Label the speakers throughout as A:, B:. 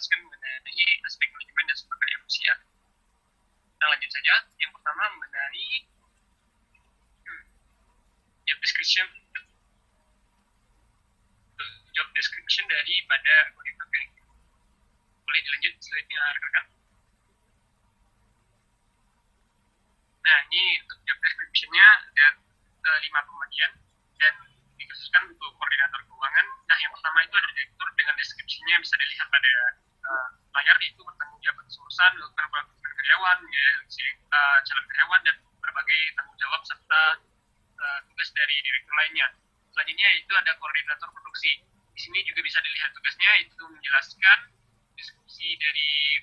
A: menjelaskan mengenai aspek manajemen dan sumber daya manusia. Kita lanjut saja. Yang pertama mengenai job description. Job description daripada koordinator curriculum. Boleh dilanjut slide-nya rekan-rekan. Nah, ini untuk job description-nya ada 5 pembagian dan dikhususkan untuk koordinator keuangan. Nah, yang pertama itu ada direktur dengan deskripsinya bisa dilihat pada layar, yaitu bertanggung jawab atas urusan, melakukan pelatihan karyawan, calon karyawan, dan berbagai tanggung jawab serta tugas dari direktur lainnya. Selanjutnya itu ada koordinator produksi. Di sini juga bisa dilihat tugasnya, itu menjelaskan deskripsi dari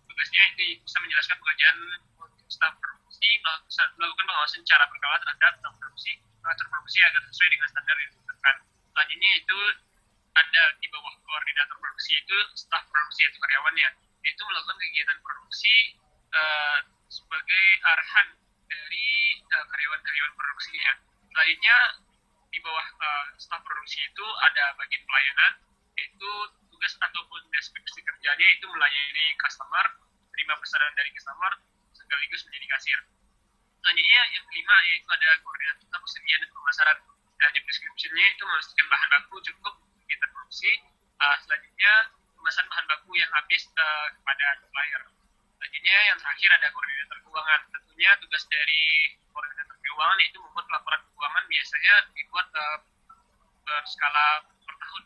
A: tugasnya, itu bisa menjelaskan pekerjaan staf produksi, melakukan pengawasan secara berkala terhadap staf produksi agar sesuai dengan standar yang ditetapkan. Selanjutnya itu ada di bawah koordinator produksi itu staf produksi atau karyawannya, yaitu melakukan kegiatan produksi sebagai arahan dari karyawan-karyawan produksinya. Selanjutnya di bawah staf produksi itu ada bagian pelayanan, yaitu tugas ataupun deskripsi kerjanya itu melayani customer, terima pesanan dari customer, sekaligus menjadi kasir. Selanjutnya yang kelima yaitu ada koordinator persediaan dan pemasaran. Job description-nya itu memastikan bahan baku cukup kita produksi. Selanjutnya pemesan bahan baku yang habis kepada supplier. Selanjutnya yang terakhir ada koordinator keuangan. Tentunya tugas dari koordinator keuangan itu membuat laporan keuangan, biasanya dibuat berskala per tahun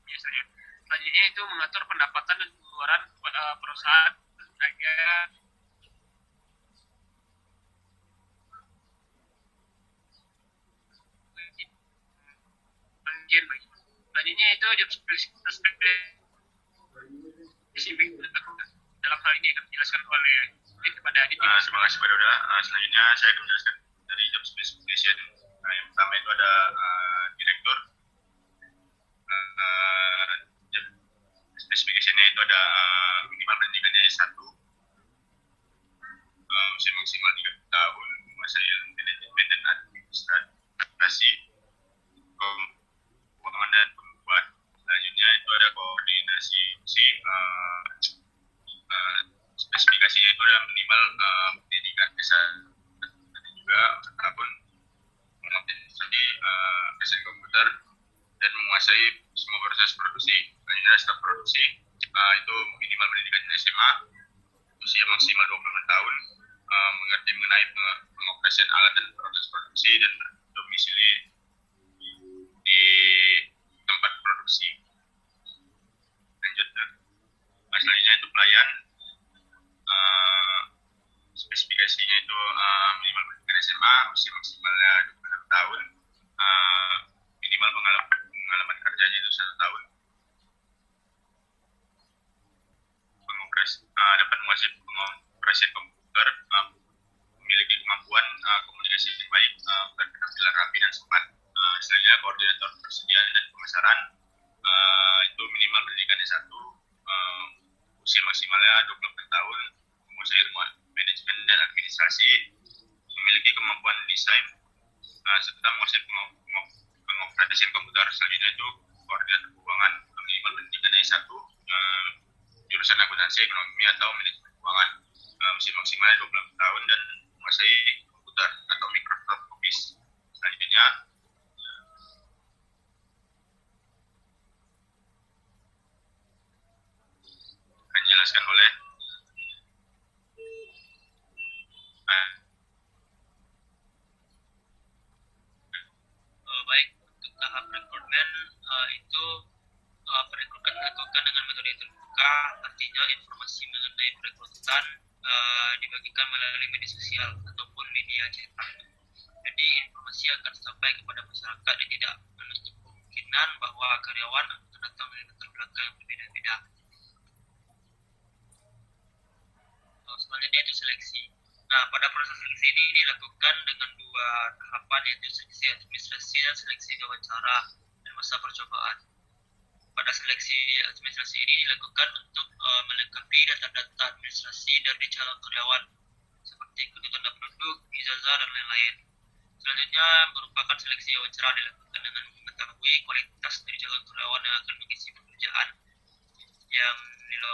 A: biasanya. Selanjutnya itu mengatur pendapatan dan pengeluaran perusahaan agar selanjutnya itu job spesifik dalam hal ini akan dijelaskan oleh kepada Adit.
B: Terima kasih Pak Doda. Selanjutnya saya akan menjelaskan dari job specification. Yang pertama itu ada direktur. Job specification-nya itu ada minimal pendidikannya S1, usia maksimal 3 tahun, menguasai manajemen dan administrasi, keuangan dan pembuat. Selanjutnya itu ada koordinasi fungsi. Spesifikasinya itu ada minimal pendidikan S1 dan juga tahun menguasai mesin komputer dan menguasai semua proses produksi. Selanjutnya staf produksi itu minimal pendidikan SMA, usia maksimal 25 tahun, mengerti mengenai pengoperasian alat dan proses produksi dan domisili di tempat produksi. Lanjut. Selanjutnya itu pelayan. Spesifikasinya itu minimal pendidikan SMA, usia maksimalnya 26 tahun, minimal pengalaman kerjanya itu 1 tahun. Dapat menguasai pengoperasian komputer, memiliki kemampuan komunikasi yang baik, berpenampilan rapi dan sopan. Selanjutnya koordinator persediaan dan pemasaran, itu minimal pendidikan S1, usia maksimalnya 24 tahun, menguasai ilmu manajemen dan administrasi, memiliki kemampuan desain, serta menguasai pengoperasian komputer. Selanjutnya itu koordinator keuangan, minimal pendidikan S1, jurusan akuntansi ekonomi atau manajemen keuangan, usia maksimalnya 20 tahun dan menguasai komputer atau Microsoft Office. Selanjutnya akan dijelaskan oleh
C: baik. Untuk tahap rekrutmen itu perekrutan dilakukan dengan metode terbuka, artinya informasi mengenai perekrutan dibagikan melalui media sosial ataupun media cetak. Jadi informasi akan sampai kepada masyarakat dan tidak menutup kemungkinan bahwa karyawan akan datang dari latar belakang yang berbeda-beda. Selanjutnya itu seleksi. Nah, pada proses seleksi ini dilakukan dengan 2 tahapan, yaitu seleksi administrasi dan seleksi wawancara dan masa percobaan. Pada seleksi administrasi ini dilakukan untuk melengkapi data-data administrasi dari calon karyawan seperti kartu tanda penduduk, ijazah, dan lain-lain. Selanjutnya merupakan seleksi wawancara dilakukan dengan mengetahui kualitas dari calon karyawan yang akan mengisi pekerjaan yang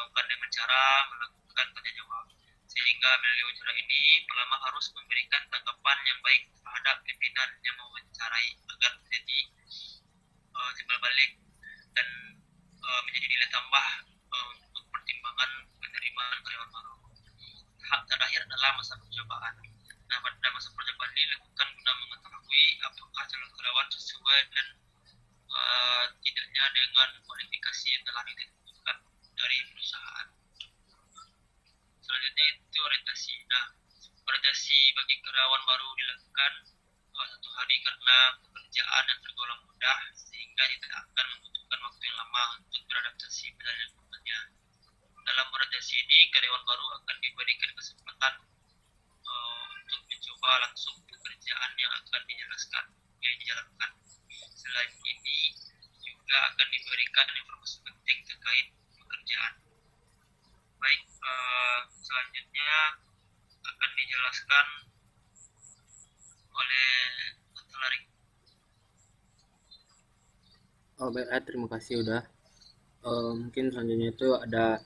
C: melakukan dengan cara melakukan tanya jawab. Sehingga melalui wawancara ini pelamar harus memberikan tanggapan yang baik terhadap pimpinan yang mewawancarai agar menjadi timbal balik dan menjadi nilai tambah untuk pertimbangan penerimaan karyawan baru. Tahap terakhir adalah masa percobaan. Nah, pada masa percobaan ini dilakukan guna mengetahui apakah calon karyawan sesuai dan tidaknya dengan kualifikasi yang telah ditentukan dari perusahaan. Selanjutnya itu orientasi. Nah, orientasi bagi karyawan baru dilakukan 1 hari karena pekerjaan yang tergolong mudah sehingga tidak akan membutuhkan waktu yang lama untuk beradaptasi pada lingkungannya. Dalam orientasi ini, karyawan baru akan diberikan kesempatan untuk mencoba langsung pekerjaan yang akan dijalankan. Selain ini, juga akan diberikan informasi penting terkait pekerjaan. Baik, selanjutnya akan dijelaskan oleh Dr. Lari.
D: Baik, terima kasih udah. Mungkin selanjutnya itu ada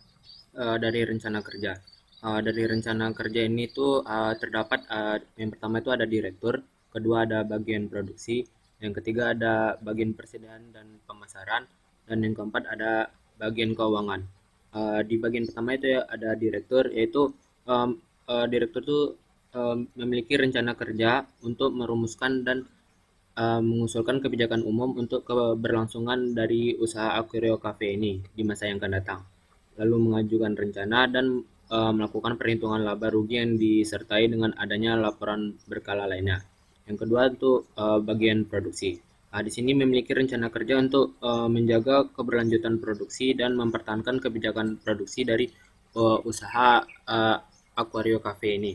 D: dari rencana kerja. Dari rencana kerja ini tuh terdapat yang pertama itu ada direktur, kedua ada bagian produksi, yang ketiga ada bagian persediaan dan pemasaran, dan yang keempat ada bagian keuangan. Di bagian pertama itu ya ada direktur, yaitu direktur tuh memiliki rencana kerja untuk merumuskan dan mengusulkan kebijakan umum untuk keberlangsungan dari usaha Aquario Cafe ini di masa yang akan datang, lalu mengajukan rencana dan melakukan perhitungan laba rugi yang disertai dengan adanya laporan berkala lainnya. Yang kedua itu bagian produksi. Di sini memiliki rencana kerja untuk menjaga keberlanjutan produksi dan mempertahankan kebijakan produksi dari usaha Aquario Cafe ini.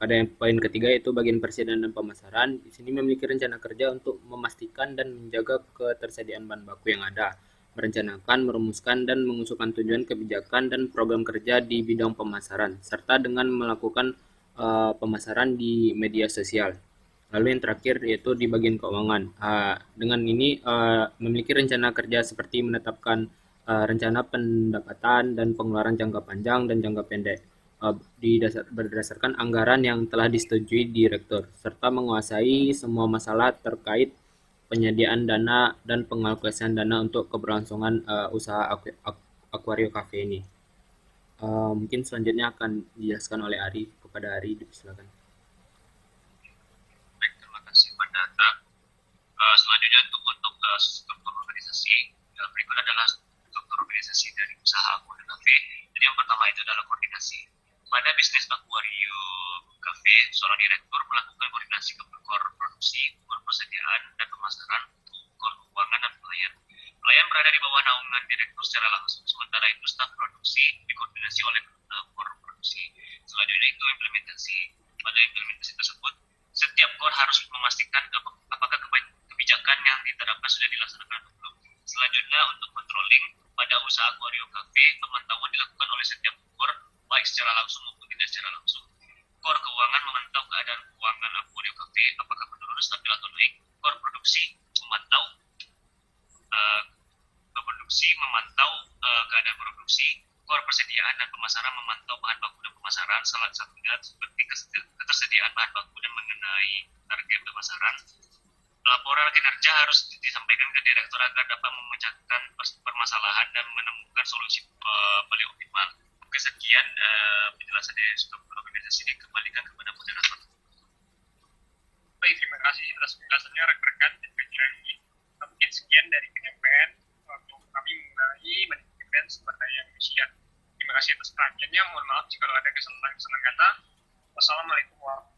D: Pada yang poin ketiga yaitu bagian persediaan dan pemasaran. Di sini memiliki rencana kerja untuk memastikan dan menjaga ketersediaan bahan baku yang ada, merencanakan, merumuskan, dan mengusulkan tujuan kebijakan dan program kerja di bidang pemasaran, serta dengan melakukan pemasaran di media sosial. Lalu yang terakhir yaitu di bagian keuangan. Dengan ini memiliki rencana kerja seperti menetapkan rencana pendapatan dan pengeluaran jangka panjang dan jangka pendek berdasarkan anggaran yang telah disetujui direktur, serta menguasai semua masalah terkait penyediaan dana dan pengalokasian dana untuk keberlangsungan usaha Aquario Cafe ini. Mungkin selanjutnya akan dijelaskan oleh Ari. Kepada Ari, silakan.
B: Baik, terima kasih Pak Data. Selanjutnya untuk struktur organisasi, berikut adalah struktur organisasi dari usaha Aquario Cafe. Jadi yang pertama itu adalah koordinasi. Pada bisnis Aquario Cafe, seorang direktur melakukan koordinasi ke kor produksi, kor persediaan, dan pemasaran, kor keuangan, dan pelayan. Pelayan berada di bawah naungan direktur secara langsung, sementara itu staf produksi dikoordinasi oleh kor produksi. Selanjutnya itu implementasi. Pada implementasi tersebut, setiap kor harus memastikan apakah kebijakan yang diterapkan sudah dilaksanakan atau belum. Selanjutnya untuk controlling, pada usaha Aquario Cafe, pemantauan dilakukan oleh setiap kor, baik secara langsung maupun tidak secara langsung. Kor keuangan memantau keadaan keuangan Aquario Cafe, apakah menurun, stabil atau naik. Kor produksi memantau keadaan produksi. Kor persediaan dan pemasaran memantau bahan baku dan pemasaran, salah satunya seperti ketersediaan bahan baku dan mengenai target pemasaran. Laporan kinerja harus disampaikan ke direktur agar dapat memecahkan permasalahan dan menemukan solusi paling optimal. Oke, sekian penjelasan dari struktur organisasi, dikembalikan kepada moderator.
A: Baik, terima kasih atas penjelasannya rekan-rekan dan kajian ini. Mungkin sekian dari penyampaian untuk kami mengenai manajemen sumber daya manusia. Terima kasih atas perhatiannya. Mohon maaf jika ada kesalahan kata. Wassalamualaikum warahmatullahi wabarakatuh.